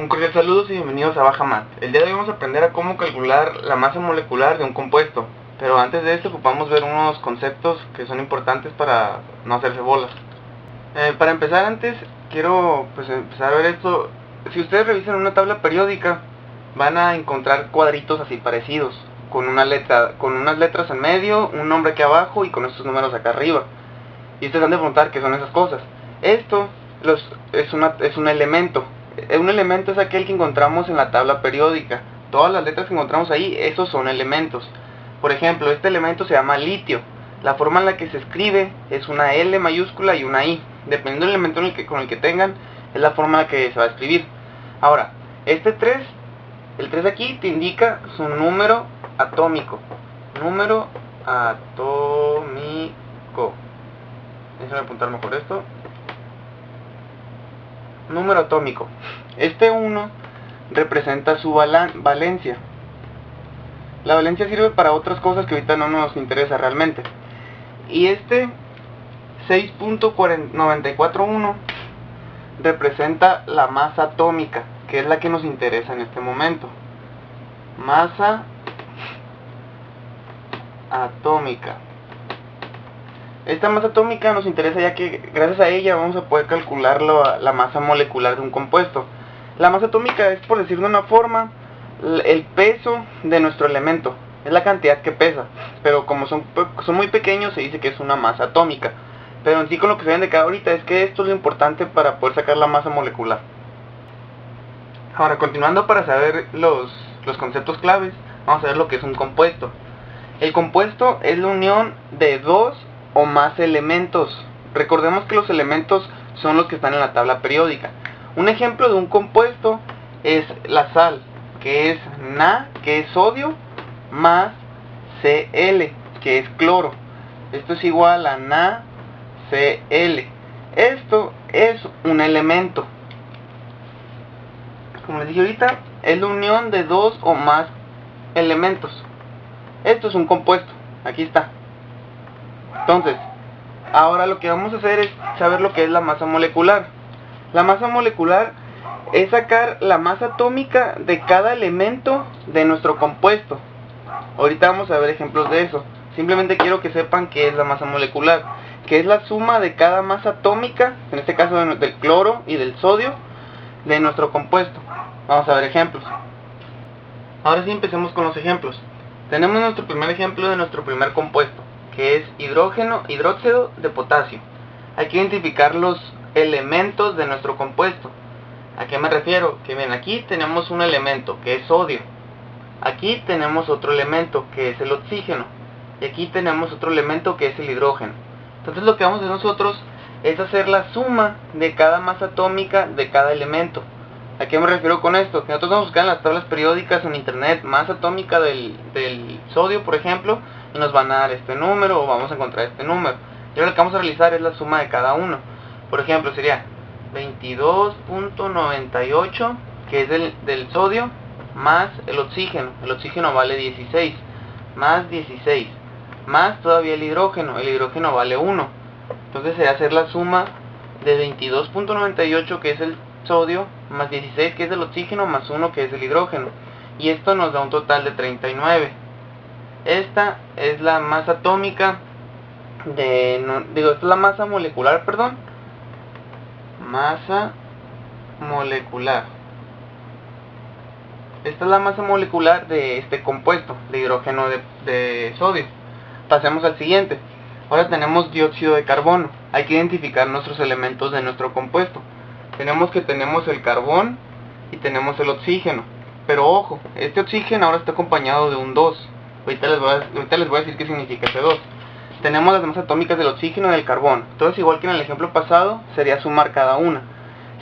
Un cordial saludo y bienvenidos a Bajamat. El día de hoy vamos a aprender a cómo calcular la masa molecular de un compuesto. Pero antes de esto ocupamos ver unos conceptos que son importantes para no hacerse bolas. Para empezar antes, quiero empezar a ver esto. Si ustedes revisan una tabla periódica, van a encontrar cuadritos así parecidos, con una letra, con unas letras en medio, un nombre aquí abajo y con estos números acá arriba. Y ustedes van a preguntar qué son esas cosas. Esto es un elemento. Un elemento es aquel que encontramos en la tabla periódica. Todas las letras que encontramos ahí, esos son elementos. Por ejemplo, este elemento se llama litio. La forma en la que se escribe es una L mayúscula y una I. Dependiendo del elemento con el que tengan, es la forma en la que se va a escribir. Ahora, este 3, el 3 aquí te indica su número atómico. Número atómico. Déjenme apuntar mejor esto. Número atómico. Este 1 representa su valencia. La valencia sirve para otras cosas que ahorita no nos interesa realmente. Y este 6.941 representa la masa atómica, que es la que nos interesa en este momento. Masa atómica. Esta masa atómica nos interesa ya que gracias a ella vamos a poder calcular la masa molecular de un compuesto. La masa atómica es, por decirlo de una forma, el peso de nuestro elemento. Es la cantidad que pesa. Pero como son muy pequeños, se dice que es una masa atómica. Pero en sí, con lo que se deben de quedar ahorita es que esto es lo importante para poder sacar la masa molecular. Ahora, continuando para saber los conceptos claves, vamos a ver lo que es un compuesto. El compuesto es la unión de dos o más elementos. Recordemos que los elementos son los que están en la tabla periódica. Un ejemplo de un compuesto es la sal, que es Na, que es sodio, más Cl, que es cloro. Esto es igual a NaCl. Esto es un elemento. Como les dije ahorita, es la unión de dos o más elementos. Esto es un compuesto. Aquí está. Entonces, ahora lo que vamos a hacer es saber lo que es la masa molecular. La masa molecular es sacar la masa atómica de cada elemento de nuestro compuesto. Ahorita vamos a ver ejemplos de eso. Simplemente quiero que sepan qué es la masa molecular, que es la suma de cada masa atómica, en este caso del cloro y del sodio, de nuestro compuesto. Vamos a ver ejemplos. Ahora sí, empecemos con los ejemplos. Tenemos nuestro primer ejemplo de nuestro primer compuesto, que es hidróxido de potasio. Hay que identificar los elementos de nuestro compuesto. ¿A qué me refiero? Que bien, aquí tenemos un elemento que es sodio. Aquí tenemos otro elemento que es el oxígeno. Y aquí tenemos otro elemento que es el hidrógeno. Entonces lo que vamos a hacer nosotros es hacer la suma de cada masa atómica de cada elemento. ¿A qué me refiero con esto? Que nosotros vamos a buscar en las tablas periódicas en internet masa atómica del sodio, por ejemplo, y nos van a dar este número o vamos a encontrar este número. Y ahora lo que vamos a realizar es la suma de cada uno. Por ejemplo, sería 22.98, que es del sodio, más el oxígeno. El oxígeno vale 16, más 16, más todavía el hidrógeno vale 1. Entonces se va a hacer la suma de 22.98, que es el sodio, más 16, que es el oxígeno, más 1, que es el hidrógeno. Y esto nos da un total de 39. Esta es la masa atómica esta es la masa molecular, perdón. Masa molecular. Esta es la masa molecular de este compuesto de hidrógeno de sodio. Pasemos al siguiente. Ahora tenemos dióxido de carbono. Hay que identificar nuestros elementos de nuestro compuesto. Tenemos el carbón y tenemos el oxígeno. Pero ojo, este oxígeno ahora está acompañado de un 2. Ahorita les voy a decir qué significa ese 2. Tenemos las masas atómicas del oxígeno y del carbón. Entonces, igual que en el ejemplo pasado, sería sumar cada una.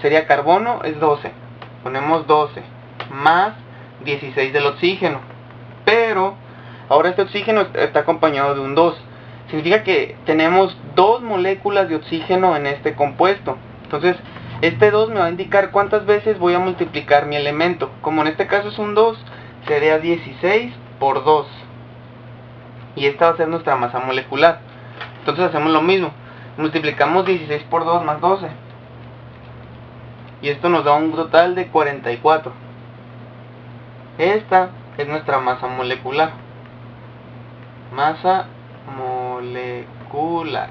Sería carbono es 12. Ponemos 12 más 16 del oxígeno. Pero ahora este oxígeno está acompañado de un 2. Significa que tenemos dos moléculas de oxígeno en este compuesto. Entonces, este 2 me va a indicar cuántas veces voy a multiplicar mi elemento. Como en este caso es un 2, sería 16 por 2. Y esta va a ser nuestra masa molecular. Entonces hacemos lo mismo. Multiplicamos 16 por 2 más 12. y esto nos da un total de 44. Esta es nuestra masa molecular. Masa molecular.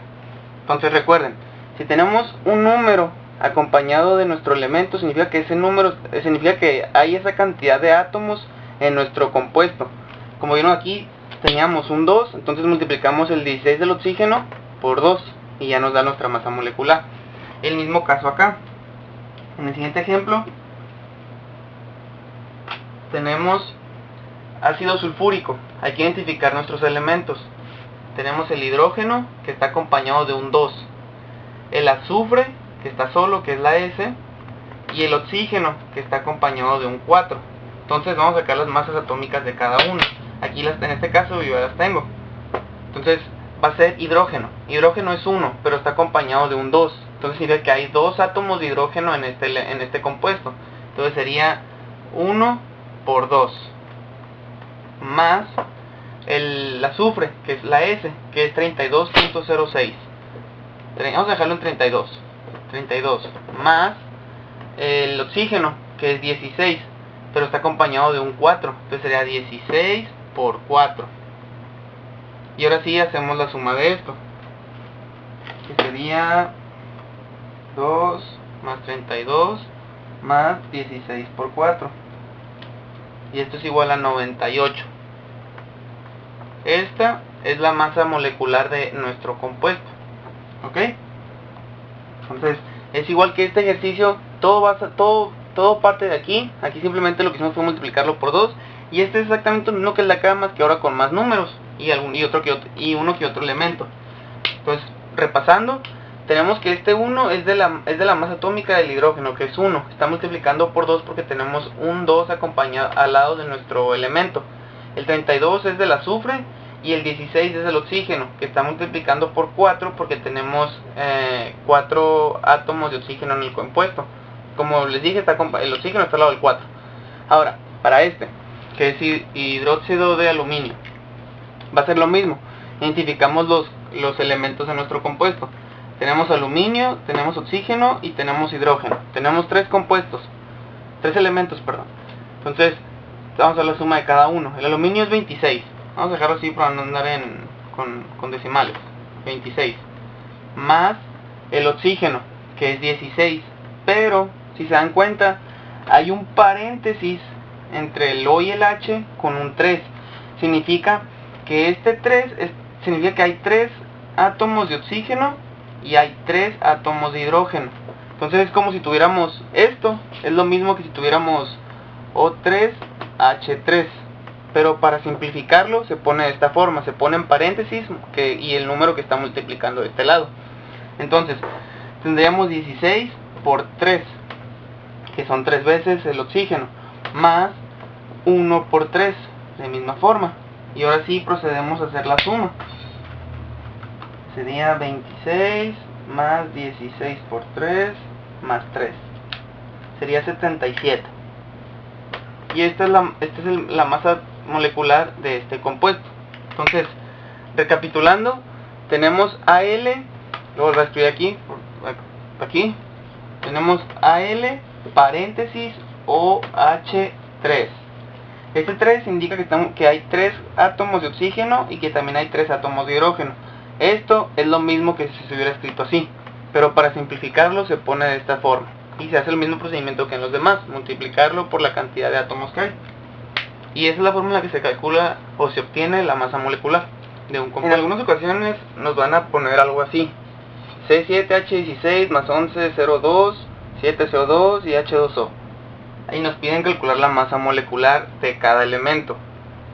Entonces recuerden, si tenemos un número acompañado de nuestro elemento, significa que ese número significa que hay esa cantidad de átomos en nuestro compuesto. Como vieron aquí, teníamos un 2, entonces multiplicamos el 16 del oxígeno por 2 y ya nos da nuestra masa molecular. El mismo caso acá. En el siguiente ejemplo tenemos ácido sulfúrico. Hay que identificar nuestros elementos. Tenemos el hidrógeno, que está acompañado de un 2, el azufre, que está solo, que es la S, y el oxígeno, que está acompañado de un 4. Entonces vamos a sacar las masas atómicas de cada uno. Aquí en este caso yo ya las tengo. Entonces va a ser hidrógeno. Hidrógeno es 1, pero está acompañado de un 2. Entonces significa que hay 2 átomos de hidrógeno en este compuesto. Entonces sería 1 por 2 más el azufre, que es la S, que es 32.06. Vamos a dejarlo en 32. 32 más el oxígeno, que es 16, pero está acompañado de un 4. Entonces sería 16 por 4. Y ahora sí hacemos la suma de esto, que sería 2 más 32 más 16 por 4. Y esto es igual a 98. Esta es la masa molecular de nuestro compuesto. ¿Ok? Entonces, es igual que este ejercicio, todo parte de aquí. Aquí simplemente lo que hicimos fue multiplicarlo por 2. Y este es exactamente lo mismo que el de acá, más que ahora con más números y uno que otro elemento. Entonces, repasando, tenemos que este 1 es de la masa atómica del hidrógeno, que es 1. Está multiplicando por 2 porque tenemos un 2 acompañado al lado de nuestro elemento. El 32 es del azufre y el 16 es del oxígeno, que está multiplicando por 4 porque tenemos 4 átomos de oxígeno en el compuesto. Como les dije, el oxígeno está al lado del 4. Ahora, para este, que es hidróxido de aluminio, va a ser lo mismo. Identificamos los elementos de nuestro compuesto. Tenemos aluminio, tenemos oxígeno y tenemos hidrógeno. Tenemos 3 elementos, perdón. Entonces, vamos a la suma de cada uno. El aluminio es 26. Vamos a dejarlo así para no andar con decimales. 26. Más el oxígeno, que es 16. Pero, si se dan cuenta, hay un paréntesis entre el O y el H con un 3. Significa que este 3 significa que hay 3 átomos de oxígeno y hay 3 átomos de hidrógeno. Entonces es como si tuviéramos esto, es lo mismo que si tuviéramos O3H3, pero para simplificarlo se pone de esta forma, se pone en paréntesis y el número que está multiplicando de este lado. Entonces tendríamos 16 por 3, que son 3 veces el oxígeno, más 1 por 3, de misma forma. Y ahora sí procedemos a hacer la suma. Sería 26 más 16 por 3 más 3. Sería 77. Y esta es la masa molecular de este compuesto. Entonces, recapitulando, tenemos AL, luego lo voy a escribir aquí. Tenemos AL, paréntesis, OH3. Este 3 indica que hay 3 átomos de oxígeno y que también hay 3 átomos de hidrógeno. Esto es lo mismo que si se hubiera escrito así, pero para simplificarlo se pone de esta forma. Y se hace el mismo procedimiento que en los demás, multiplicarlo por la cantidad de átomos que hay. Y esa es la forma en la que se calcula o se obtiene la masa molecular de un compuesto. En algunas ocasiones nos van a poner algo así: C7H16 más 11CO2, 7CO2 y H2O. Ahí nos piden calcular la masa molecular de cada elemento.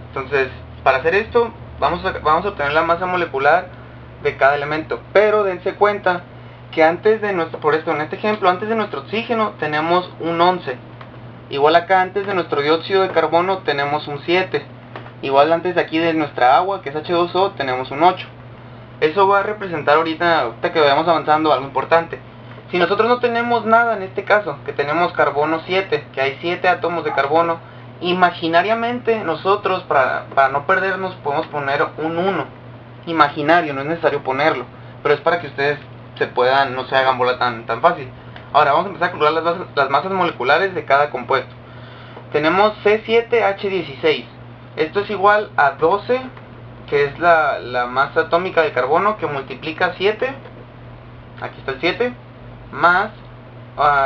Entonces, para hacer esto, vamos a obtener la masa molecular de cada elemento. Pero dense cuenta que antes de en este ejemplo, antes de nuestro oxígeno tenemos un 11. Igual acá antes de nuestro dióxido de carbono tenemos un 7. Igual antes de aquí de nuestra agua, que es H2O, tenemos un 8. Eso va a representar ahorita que vayamos avanzando, algo importante. Si nosotros no tenemos nada en este caso, que tenemos carbono 7, que hay 7 átomos de carbono, imaginariamente nosotros, para no perdernos, podemos poner un 1. Imaginario, no es necesario ponerlo, pero es para que ustedes no se hagan bola tan fácil. Ahora vamos a empezar a calcular las masas moleculares de cada compuesto. Tenemos C7H16. Esto es igual a 12, que es la masa atómica de carbono, que multiplica 7, aquí está el 7, más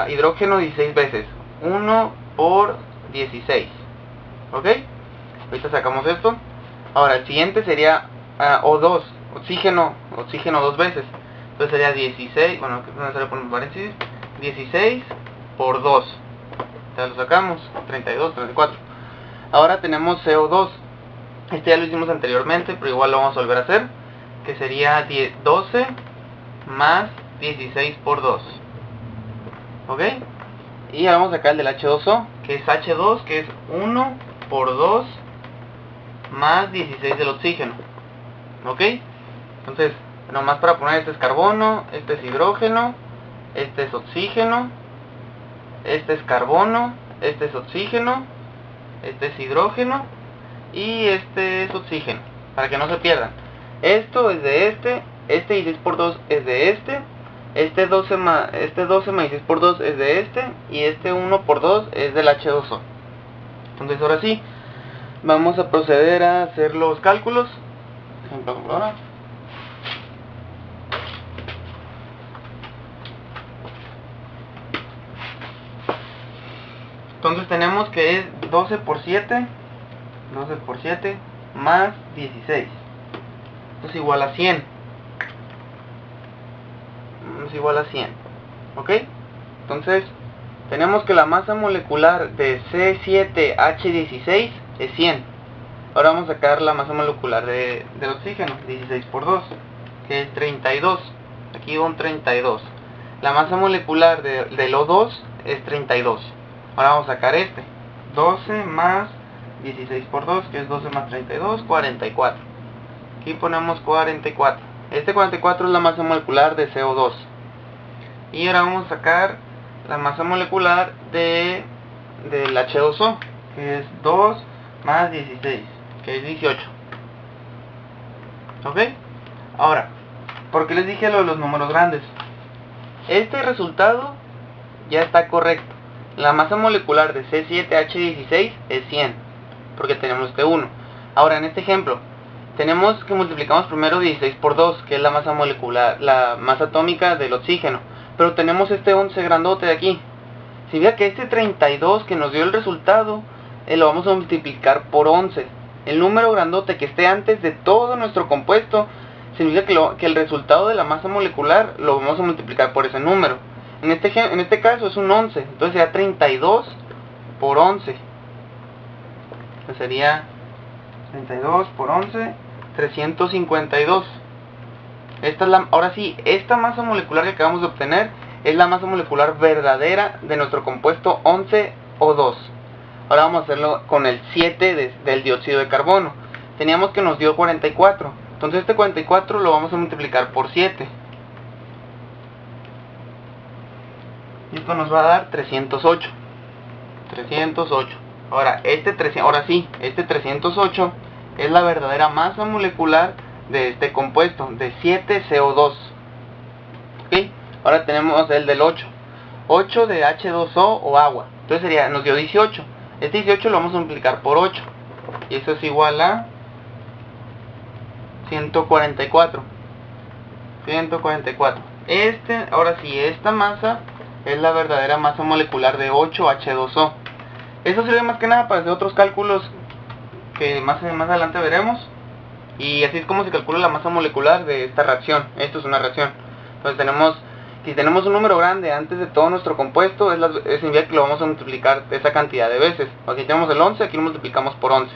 hidrógeno 16 veces, 1 por 16. ¿Ok? Ahorita sacamos esto. Ahora el siguiente sería O2, oxígeno 2 veces. Entonces sería 16, bueno, no se le pone paréntesis, 16 por 2. Ya lo sacamos, 32, 34. Ahora tenemos CO2. Este ya lo hicimos anteriormente, pero igual lo vamos a volver a hacer. Que sería 12 más 16 por 2. ¿Ok? Y ahora vamos a sacar el del H2O, que es H2, que es 1 por 2 más 16 del oxígeno. ¿Ok? Entonces, nomás para poner, este es carbono, este es hidrógeno, este es oxígeno, este es carbono, este es oxígeno, este es hidrógeno y este es oxígeno, para que no se pierdan. Esto es de este 16 por 2 es de este 12 más 16 por 2 es de este, y este 1 por 2 es del H2O. Entonces ahora sí, vamos a proceder a hacer los cálculos. Ejemplo ahora. Entonces tenemos que es 12 por 7 más 16. Esto es igual a 100. Es igual a 100. ¿Ok? Entonces tenemos que la masa molecular de C7H16 es 100. Ahora vamos a sacar la masa molecular del oxígeno, 16 por 2, que es 32. Aquí va un 32. La masa molecular del O2 es 32. Ahora vamos a sacar 12 más 16 por 2, que es 12 más 32, 44. Aquí ponemos 44. Este 44 es la masa molecular de CO2. Y ahora vamos a sacar la masa molecular del H2O, que es 2 más 16, que es 18. ¿Ok? Ahora, ¿por qué les dije lo de los números grandes? Este resultado ya está correcto. La masa molecular de C7H16 es 100, porque tenemos este 1. Ahora, en este ejemplo, tenemos que multiplicamos primero 16 por 2, que es la masa molecular, la masa atómica del oxígeno. Pero tenemos este 11 grandote de aquí. Significa que este 32 que nos dio el resultado, lo vamos a multiplicar por 11. El número grandote que esté antes de todo nuestro compuesto, significa que el resultado de la masa molecular lo vamos a multiplicar por ese número. En este caso es un 11, entonces sería 32 por 11. Entonces sería 32 por 11, 352. Ahora sí, esta masa molecular que acabamos de obtener es la masa molecular verdadera de nuestro compuesto 11O2. Ahora vamos a hacerlo con el 7 del dióxido de carbono. Teníamos que nos dio 44. Entonces este 44 lo vamos a multiplicar por 7. Y esto nos va a dar 308. 308. Ahora, este 308 es la verdadera masa molecular de este compuesto, de 7CO2. ¿Ok? Ahora tenemos el del 8. 8 de H2O o agua. Entonces nos dio 18. Este 18 lo vamos a multiplicar por 8. Y eso es igual a 144. 144. Ahora sí, esta masa es la verdadera masa molecular de 8H2O. Eso sirve más que nada para hacer otros cálculos que más adelante veremos. Y así es como se calcula la masa molecular de esta reacción. Esto es una reacción. Entonces si tenemos un número grande antes de todo nuestro compuesto, significa que lo vamos a multiplicar esa cantidad de veces. O si tenemos el 11, aquí lo multiplicamos por 11.